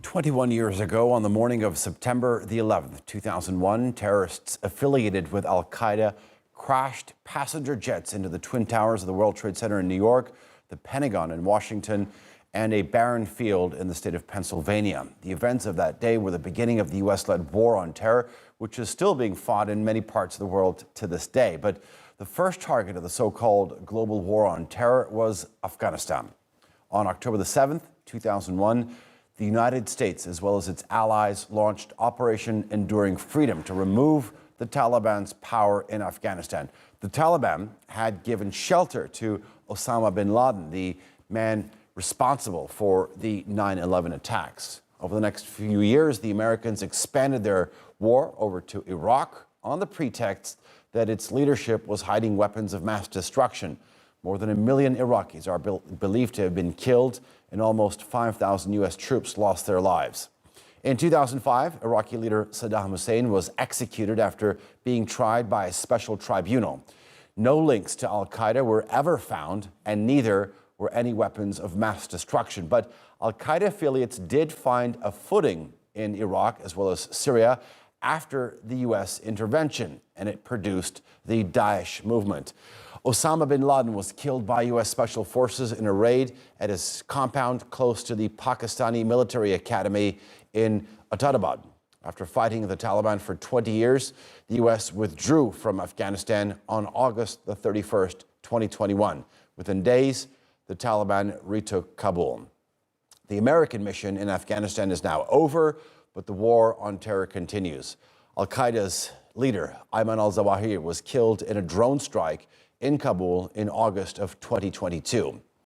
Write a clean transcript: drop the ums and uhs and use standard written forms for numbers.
21 years ago, on the morning of September the 11th, 2001, terrorists affiliated with al-Qaeda crashed passenger jets into the Twin Towers of the World Trade Center in New York, the Pentagon in Washington, and a barren field in the state of Pennsylvania. The events of that day were the beginning of the U.S.-led war on terror, which is still being fought in many parts of the world to this day. But the first target of the so-called global war on terror was Afghanistan. On October the 7th, 2001, the United States, as well as its allies, launched Operation Enduring Freedom to remove the Taliban's power in Afghanistan. The Taliban had given shelter to Osama bin Laden, the man responsible for the 9/11 attacks. Over the next few years, the Americans expanded their war over to Iraq on the pretext that its leadership was hiding weapons of mass destruction. More than 1 million Iraqis are believed to have been killed, and almost 5,000 U.S. troops lost their lives. In 2005, Iraqi leader Saddam Hussein was executed after being tried by a special tribunal. No links to al-Qaeda were ever found, and neither were any weapons of mass destruction. But al-Qaeda affiliates did find a footing in Iraq as well as Syria after the U.S. intervention, and it produced the Daesh movement. Osama bin Laden was killed by U.S. Special Forces in a raid at his compound close to the Pakistani military academy in Abbottabad. After fighting the Taliban for 20 years, the U.S. withdrew from Afghanistan on August the 31st, 2021. Within days, the Taliban retook Kabul. The American mission in Afghanistan is now over, but the war on terror continues. Al-Qaeda's leader, Ayman al-Zawahiri, was killed in a drone strike in Kabul in August of 2022.